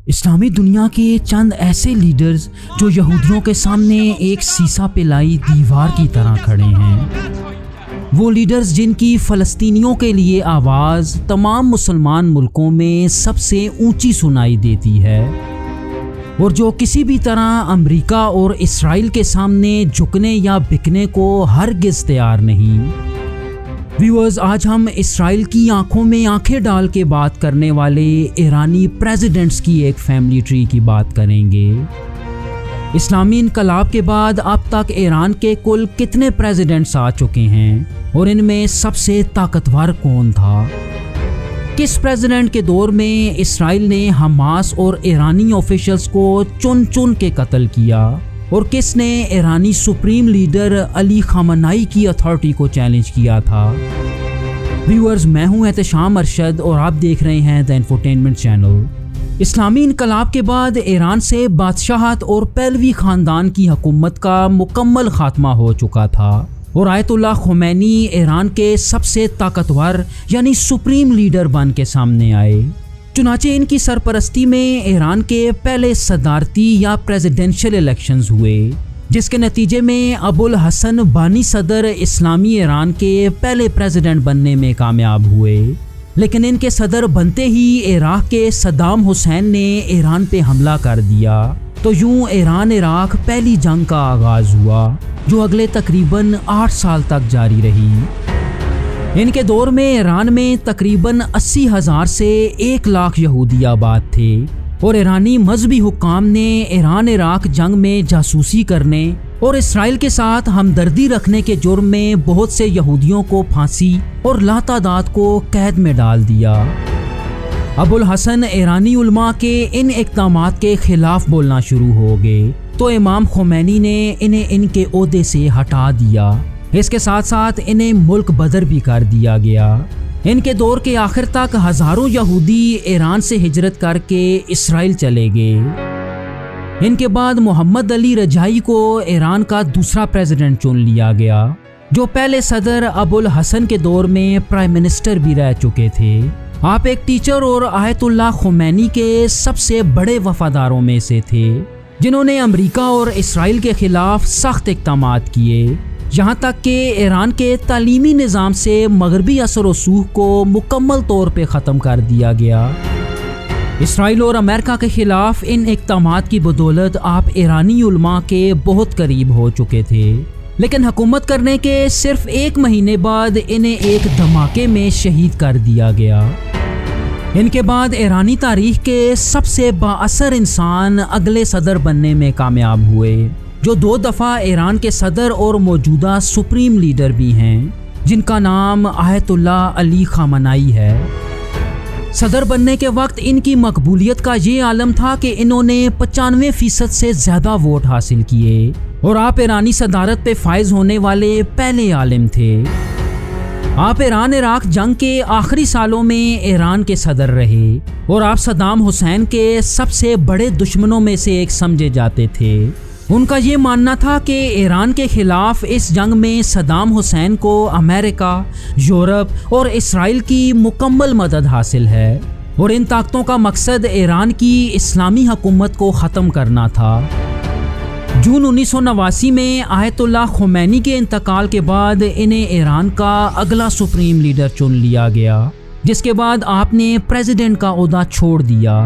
इस्लामी दुनिया के चंद ऐसे लीडर्स जो यहूदियों के सामने एक सीसा पिलाई दीवार की तरह खड़े हैं। वो लीडर्स जिनकी फ़लस्तीनियों के लिए आवाज़ तमाम मुसलमान मुल्कों में सबसे ऊंची सुनाई देती है और जो किसी भी तरह अमेरिका और इसराइल के सामने झुकने या बिकने को हरगिज़ तैयार नहीं। व्यूअर्स, आज हम इसराइल की आंखों में आंखें डाल के बात करने वाले ईरानी प्रेसिडेंट्स की एक फैमिली ट्री की बात करेंगे। इस्लामी इनकलाब के बाद अब तक ईरान के कुल कितने प्रेसिडेंट्स आ चुके हैं और इनमें सबसे ताकतवर कौन था? किस प्रेसिडेंट के दौर में इसराइल ने हमास और ईरानी ऑफिशियल्स को चुन चुन के कत्ल किया और किसने ईरानी सुप्रीम लीडर अली खामनाई की अथॉरिटी को चैलेंज किया था? व्यूअर्स, मैं हूं एहतशाम अरशद और आप देख रहे हैं द इंफोटेनमेंट चैनल। इस्लामी इनकलाब के बाद ईरान से बादशाहत और पहलवी ख़ानदान की हुकूमत का मुकम्मल खात्मा हो चुका था और आयतुल्लाह खुमैनी ईरान के सबसे ताकतवर यानी सुप्रीम लीडर बन के सामने आए। चुनाचे इनकी सरपरस्ती में ईरान के पहले सदारती या प्रेसिडेंशियल इलेक्शंस हुए, जिसके नतीजे में अबुल हसन बानी सदर इस्लामी ईरान के पहले प्रेसिडेंट बनने में कामयाब हुए। लेकिन इनके सदर बनते ही इराक के सद्दाम हुसैन ने ईरान पे हमला कर दिया, तो यूं ईरान इराक पहली जंग का आगाज हुआ जो अगले तकरीबन 8 साल तक जारी रही। इनके दौर में ईरान में तकरीबन 80,000 से 1 लाख यहूदी आबाद थे और ईरानी मजहबी हुक्काम ने ईरान इराक जंग में जासूसी करने और इसराइल के साथ हमदर्दी रखने के जुर्म में बहुत से यहूदियों को फांसी और लातादाद को कैद में डाल दिया। अबुल हसन ईरानी उलमा के इन इक़दामात के खिलाफ बोलना शुरू हो गए, तो इमाम खुमैनी ने इन्हें इनके ओहदे से हटा दिया। इसके साथ साथ इन्हें मुल्क बदर भी कर दिया गया। इनके दौर के आखिर तक हज़ारों यहूदी ईरान से हिजरत करके इसराइल चले गए। इनके बाद मोहम्मद अली रजाई को ईरान का दूसरा प्रेसिडेंट चुन लिया गया, जो पहले सदर अबुल हसन के दौर में प्राइम मिनिस्टर भी रह चुके थे। आप एक टीचर और आयतुल्लाह खुमैनी के सबसे बड़े वफादारों में से थे, जिन्होंने अमेरिका और इसराइल के खिलाफ सख्त इक़दामात किए, यहाँ तक कि ईरान के तालीमी निज़ाम से मगरबी असर व सूख को मुकम्मल तौर पे ख़त्म कर दिया गया। इसराइल और अमेरिका के ख़िलाफ़ इन इक़दामात की बदौलत आप ईरानी उलमा के बहुत करीब हो चुके थे, लेकिन हुकूमत करने के सिर्फ 1 महीने बाद इन्हें एक धमाके में शहीद कर दिया गया। इनके बाद ईरानी तारीख के सबसे बाअसर इंसान अगले सदर बनने में कामयाब हुए, जो 2 दफ़ा ईरान के सदर और मौजूदा सुप्रीम लीडर भी हैं, जिनका नाम आयतुल्लाह अली खामनाई है। सदर बनने के वक्त इनकी मकबूलियत का ये आलम था कि इन्होंने 95% से ज़्यादा वोट हासिल किए और आप ईरानी सदारत पे फायज होने वाले पहले आलिम थे। आप ईरान इराक जंग के आखिरी सालों में ईरान के सदर रहे और आप सद्दाम हुसैन के सबसे बड़े दुश्मनों में से एक समझे जाते थे। उनका ये मानना था कि ईरान के खिलाफ इस जंग में सद्दाम हुसैन को अमेरिका, यूरोप और इसराइल की मुकम्मल मदद हासिल है और इन ताकतों का मकसद ईरान की इस्लामी हुकूमत को ख़त्म करना था। जून 1989 में आयतुल्लाह खुमैनी के इंतकाल के बाद इन्हें ईरान का अगला सुप्रीम लीडर चुन लिया गया, जिसके बाद आपने प्रेसिडेंट का ओहदा छोड़ दिया।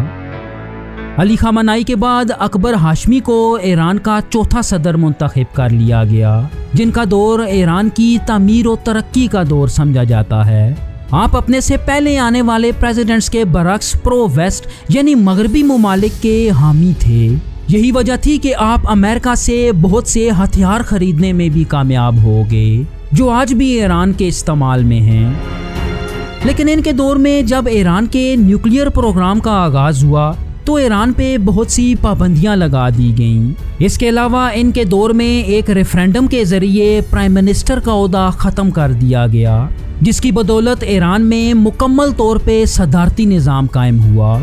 अली खामनाई के बाद अकबर हाशमी को ईरान का चौथा सदर मुंतखब कर लिया गया, जिनका दौर ईरान की तामीर और तरक्की का दौर समझा जाता है। आप अपने से पहले आने वाले प्रेसिडेंट्स के बरक्स प्रो वेस्ट यानी मगरबी ममालिक के हामी थे। यही वजह थी कि आप अमेरिका से बहुत से हथियार खरीदने में भी कामयाब हो गए, जो आज भी ईरान के इस्तेमाल में हैं। लेकिन इनके दौर में जब ईरान के न्यूक्लियर प्रोग्राम का आगाज़ हुआ तो ईरान पे बहुत सी पाबंदियां लगा दी गईं। इसके अलावा इनके दौर में एक रेफरेंडम के ज़रिए प्राइम मिनिस्टर का ओहदा ख़त्म कर दिया गया, जिसकी बदौलत ईरान में मुकम्मल तौर पे सदारती निज़ाम कायम हुआ।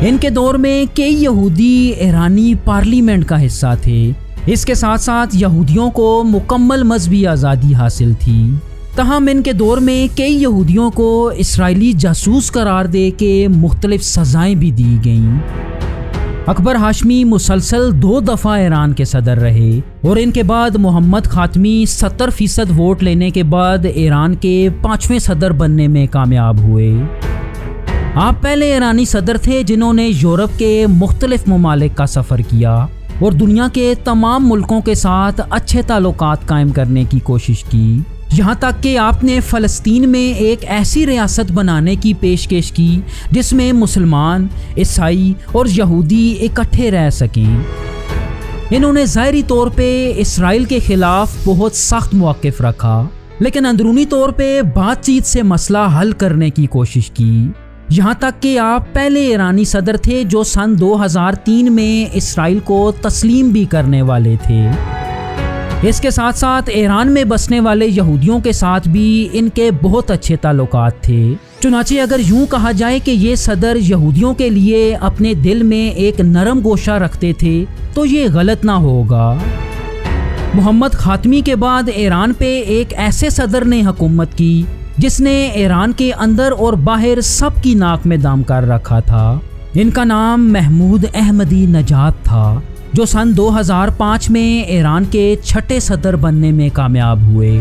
इनके दौर में कई यहूदी ईरानी पार्लियामेंट का हिस्सा थे। इसके साथ साथ यहूदियों को मुकम्मल मजहबी आज़ादी हासिल थी। तहम इनके दौर में कई यहूदियों को इस्राएली जासूस करार दे के मुख्तलिफ सजाएं भी दी गईं। अकबर हाशमी मुसलसल 2 दफ़ा ईरान के सदर रहे और इनके बाद मोहम्मद खातमी 70% वोट लेने के बाद ईरान के 5वें सदर बनने में कामयाब हुए। आप पहले ईरानी सदर थे जिन्होंने यूरोप के मुख्तलिफ ममालिक का सफ़र किया और दुनिया के तमाम मुल्कों के साथ अच्छे ताल्लुकात कायम करने की कोशिश की, यहाँ तक कि आपने फ़लस्तीन में एक ऐसी रियासत बनाने की पेशकश की जिसमें मुसलमान, ईसाई और यहूदी इकट्ठे रह सकें। इन्होंने ज़ाहिरी तौर पे इसराइल के ख़िलाफ़ बहुत सख्त मौक़िफ़ रखा, लेकिन अंदरूनी तौर पे बातचीत से मसला हल करने की कोशिश की। यहाँ तक कि आप पहले ईरानी सदर थे जो सन 2003 में इसराइल को तस्लीम भी करने वाले थे। इसके साथ साथ ईरान में बसने वाले यहूदियों के साथ भी इनके बहुत अच्छे ताल्लुकात थे। चुनाचे अगर यूं कहा जाए कि ये सदर यहूदियों के लिए अपने दिल में एक नरम गोशा रखते थे तो ये गलत ना होगा। मोहम्मद खातमी के बाद ईरान पे एक ऐसे सदर ने हुकूमत की जिसने ईरान के अंदर और बाहर सब की नाक में दाम कर रखा था। इनका नाम महमूद अहमदी नजात था, जो सन 2005 में ईरान के 6ठे सदर बनने में कामयाब हुए।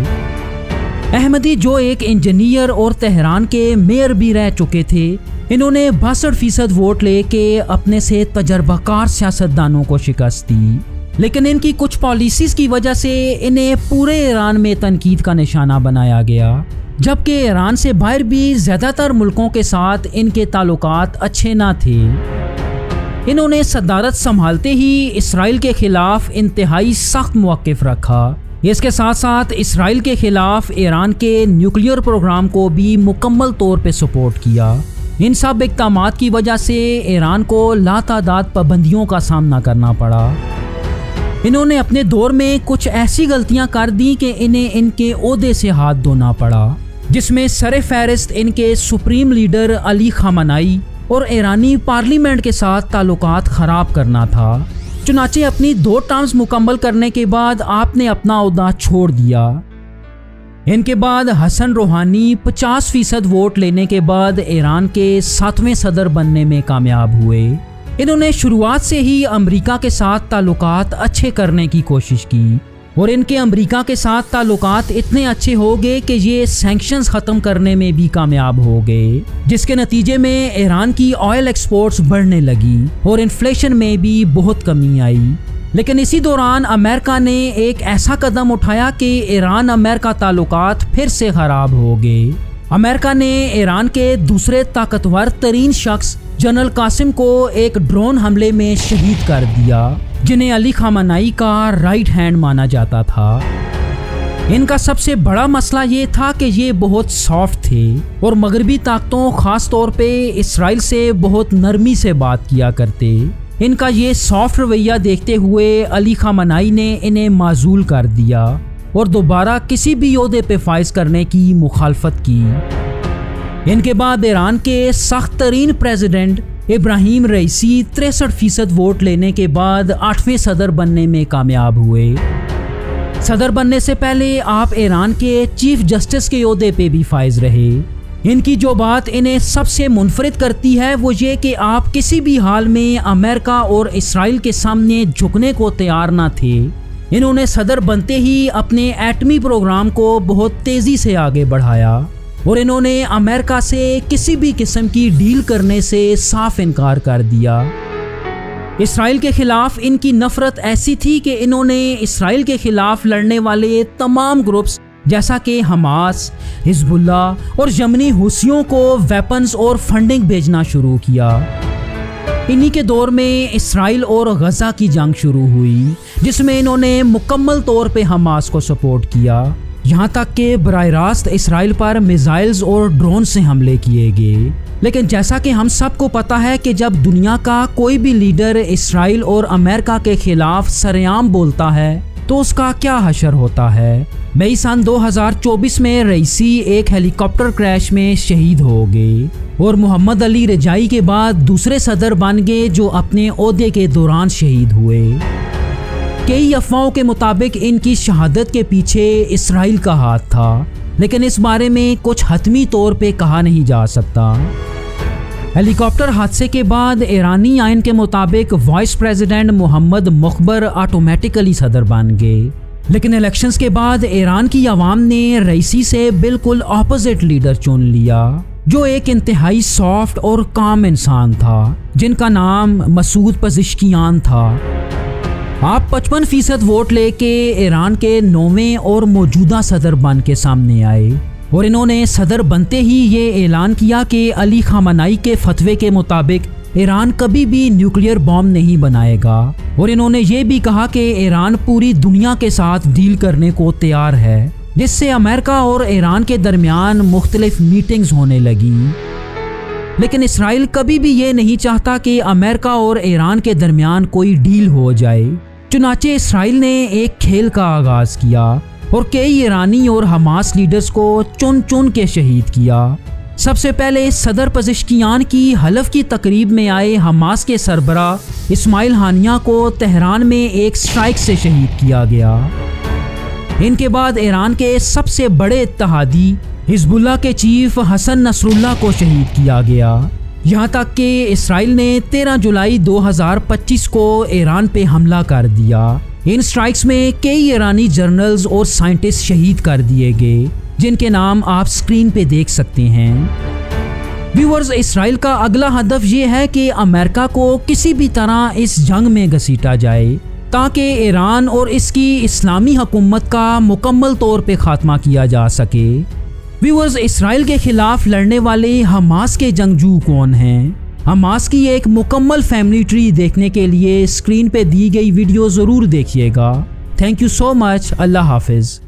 अहमदी जो एक इंजीनियर और तेहरान के मेयर भी रह चुके थे, इन्होंने 62% वोट लेके अपने से तजर्बाकार सियासतदानों को शिकस्त दी, लेकिन इनकी कुछ पॉलिसीज़ की वजह से इन्हें पूरे ईरान में तनकीद का निशाना बनाया गया, जबकि ईरान से बाहर भी ज़्यादातर मुल्कों के साथ इनके ताल्लुकात अच्छे ना थे। इन्होंने सदारत संभालते ही इसराइल के खिलाफ इंतहाई सख्त मौक़िफ़ रखा। इसके साथ साथ इसराइल के खिलाफ ईरान के न्यूक्लियर प्रोग्राम को भी मुकम्मल तौर पे सपोर्ट किया। इन सब इक़दामात की वजह से ईरान को लातादाद पाबंदियों का सामना करना पड़ा। इन्होंने अपने दौर में कुछ ऐसी गलतियां कर दी कि इन्हें इनके ओहदे से हाथ धोना पड़ा, जिसमें सरे फहरिस्त इनके सुप्रीम लीडर अली खामनाई और ईरानी पार्लियामेंट के साथ ताल्लुकात ख़राब करना था। चुनाचे अपनी 2 टर्म्स मुकम्मल करने के बाद आपने अपना ओहदा छोड़ दिया। इनके बाद हसन रूहानी 50% वोट लेने के बाद ईरान के 7वें सदर बनने में कामयाब हुए। इन्होंने शुरुआत से ही अमेरिका के साथ ताल्लुकात अच्छे करने की कोशिश की और इनके अमेरिका के साथ ताल्लुकात इतने अच्छे हो गए कि ये सैंक्शंस ख़त्म करने में भी कामयाब हो गए, जिसके नतीजे में ईरान की ऑयल एक्सपोर्ट्स बढ़ने लगी और इन्फ्लेशन में भी बहुत कमी आई। लेकिन इसी दौरान अमेरिका ने एक ऐसा कदम उठाया कि ईरान अमेरिका ताल्लुकात फिर से ख़राब हो गए। अमेरिका ने ईरान के दूसरे ताकतवर तरीन शख्स जनरल कासिम को एक ड्रोन हमले में शहीद कर दिया, जिन्हें अली खामनाई का राइट हैंड माना जाता था। इनका सबसे बड़ा मसला ये था कि ये बहुत सॉफ्ट थे और मगरबी ताकतों ख़ास तौर पे इसराइल से बहुत नरमी से बात किया करते। इनका ये सॉफ्ट रवैया देखते हुए अली खामनाई ने इन्हें माजूल कर दिया और दोबारा किसी भी ओहदे पे फाइज करने की मुखालफत की। इनके बाद ईरान के सख्त तरीन प्रेसिडेंट इब्राहिम रईसी 63% वोट लेने के बाद 8वें सदर बनने में कामयाब हुए। सदर बनने से पहले आप ईरान के चीफ जस्टिस के ओहदे पे भी फाइज रहे। इनकी जो बात इन्हें सबसे मुनफरिद करती है वो ये कि आप किसी भी हाल में अमेरिका और इसराइल के सामने झुकने को तैयार ना थे। इन्होंने सदर बनते ही अपने एटमी प्रोग्राम को बहुत तेज़ी से आगे बढ़ाया और इन्होंने अमेरिका से किसी भी किस्म की डील करने से साफ इनकार कर दिया। इसराइल के खिलाफ इनकी नफरत ऐसी थी कि इन्होंने इसराइल के खिलाफ लड़ने वाले तमाम ग्रुप्स जैसा कि हमास, हिजबुल्लाह और यमनी हुसियों को वेपन्स और फंडिंग भेजना शुरू किया। इन्हीं के दौर में इसराइल और गज़ा की जंग शुरू हुई, जिसमें इन्होंने मुकम्मल तौर पे हमास को सपोर्ट किया, यहाँ तक कि बराह रास्त इसराइल पर मिसाइल्स और ड्रोन से हमले किए गए। लेकिन जैसा कि हम सबको पता है कि जब दुनिया का कोई भी लीडर इसराइल और अमेरिका के खिलाफ सरेआम बोलता है तो उसका क्या हशर होता है। मई सन 2024 में रईसी एक हेलीकॉप्टर क्रैश में शहीद हो गए और मोहम्मद अली रजाई के बाद दूसरे सदर बन गए जो अपने ओहदे के दौरान शहीद हुए। कई अफवाहों के मुताबिक इनकी शहादत के पीछे इसराइल का हाथ था, लेकिन इस बारे में कुछ हतमी तौर पे कहा नहीं जा सकता। हेलीकॉप्टर हादसे के बाद ईरानी आइन के मुताबिक वाइस प्रेसिडेंट मोहम्मद मुखबर ऑटोमेटिकली सदर बन गए, लेकिन इलेक्शंस के बाद ईरान की आवाम ने रईसी से बिल्कुल ऑपोजिट लीडर चुन लिया, जो एक इंतहाई सॉफ्ट और काम इंसान था, जिनका नाम मसूद पज़ेश्कियान था। आप 55% वोट लेके ईरान के 9वें और मौजूदा सदर बन के सामने आए और इन्होंने सदर बनते ही ये ऐलान किया कि अली खामनाई के फतवे के मुताबिक ईरान कभी भी न्यूक्लियर बॉम्ब नहीं बनाएगा, और इन्होंने ये भी कहा कि ईरान पूरी दुनिया के साथ डील करने को तैयार है, जिससे अमेरिका और ईरान के दरमियान मुख्तलिफ मीटिंग्स होने लगी। लेकिन इसराइल कभी भी ये नहीं चाहता कि अमेरिका और ईरान के दरमियान कोई डील हो जाए। चुनाचे इसराइल ने एक खेल का आगाज किया और कई ईरानी और हमास लीडर्स को चुन चुन के शहीद किया। सबसे पहले सदर पज़ेश्कियान की हलफ की तकरीब में आए हमास के सरबरा इस्माइल हानिया को तेहरान में एक स्ट्राइक से शहीद किया गया। इनके बाद ईरान के सबसे बड़े इत्तेहादी हिजबुल्लाह के चीफ हसन नसरुल्लाह को शहीद किया गया। यहाँ तक कि इसराइल ने 13 जुलाई 2025 को ईरान पे हमला कर दिया। इन स्ट्राइक्स में कई ईरानी जर्नल्स और साइंटिस्ट शहीद कर दिए गए, जिनके नाम आप स्क्रीन पे देख सकते हैं। व्यूअर्स, इसराइल का अगला हदफ ये है कि अमेरिका को किसी भी तरह इस जंग में घसीटा जाए, ताकि ईरान और इसकी इस्लामी हुकूमत का मुकम्मल तौर पे खात्मा किया जा सके। व्यूअर्स, इसराइल के खिलाफ लड़ने वाले हमास के जंगजू कौन हैं? हमास की एक मुकम्मल फैमिली ट्री देखने के लिए स्क्रीन पे दी गई वीडियो ज़रूर देखिएगा। Thank you so much. अल्लाह हाफिज़।